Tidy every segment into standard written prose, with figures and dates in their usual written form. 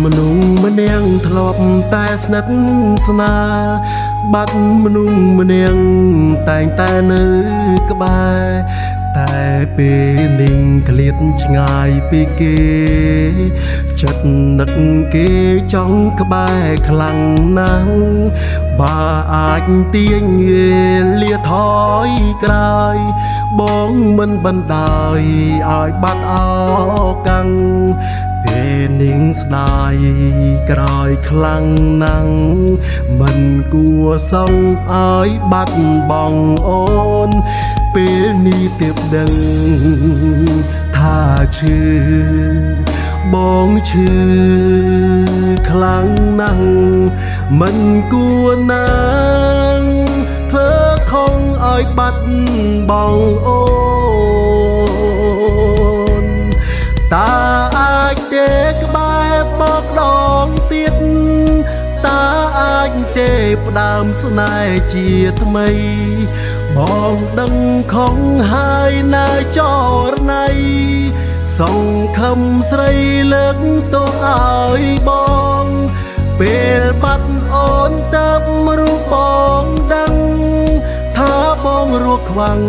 មនុស្សម្នាងធ្លាប់តែស្និទ្ធស្នាលបាត់មនុស្សម្នាងតែងតែនៅក្បែរតែពេលនាងក្លៀតឆ្ងាយពីគេចិត្តនឹកគេចង់ក្បែរខ្លាំងណាស់បើអាចទាញលាថយក្រោយបងមិនបណ្ដោយឲ្យបាត់អកាំងពេលនាងស្ដាយក្រោយខ្លាំងណាស់មិនគួរសងឲ្យបាត់បង់អូនពេលនេះទៀតដឹងថាឈឺបងឈឺខ្លាំងណាស់មិនគួរណាងធ្វើខំឲ្យបាត់បង់អូនតើអាចទេក្បែរបបដងទៀតតើអាចទេផ្ដើមស្នេហ៍ជាថ្មីបងដឹងខំហើយនៅចរណៃសង្ឃឹមស្រីលើកទោសឲ្យបងពេលបាត់អូនទៅរូបបងដឹងថាបងរស់ខ្វាំង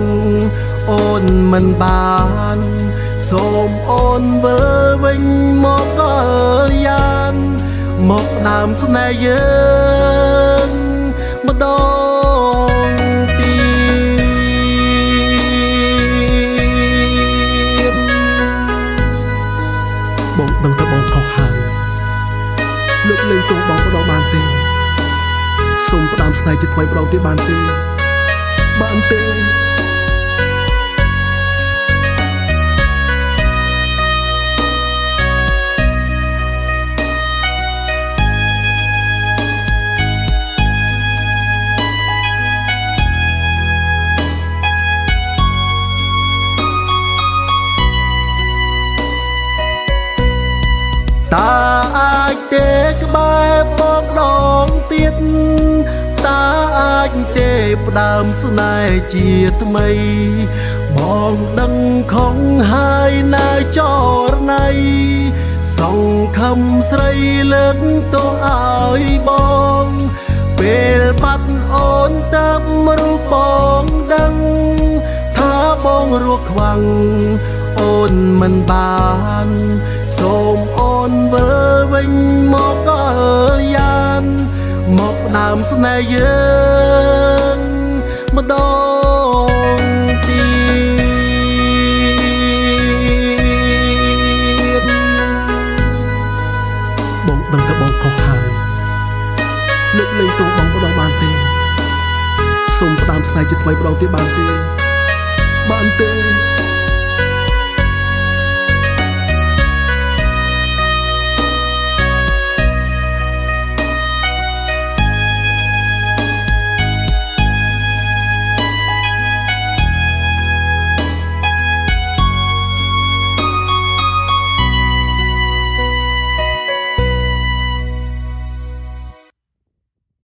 អូនមិនបានសូមអូនវិលវិញមកកលយានមកដើមស្នេហ៍យើងម្ដងទៀតបងដឹងថាបងខុសហើយលើកលែងទោសបងម្ដងបានទេសូមផ្ដាំស្នេហ៍ជាថ្មីម្ដងទៀតបានទេតើអាចទេក្បែរបបដងទៀតតើអាចទេផ្ដើមស្នេហ៍ជាថ្មីបងដឹងខំហើយនៅចរណៃសង្ឃឹមស្រីលើកទោសឲ្យបងពេលបាត់អូនទៅរូបបងដឹងថាបងរស់ខ្វាំងអូនមិនបានសូមអូនវិលវិញមកកលយានមកដើមស្នេហ៍យើងម្ដងទៀតបងដឹងថាបងខុសហើយលើកលែងទោសបងម្ដងបានទេសូមផ្ដាំស្នេហ៍ជាថ្មីម្ដងទៀតបានទេ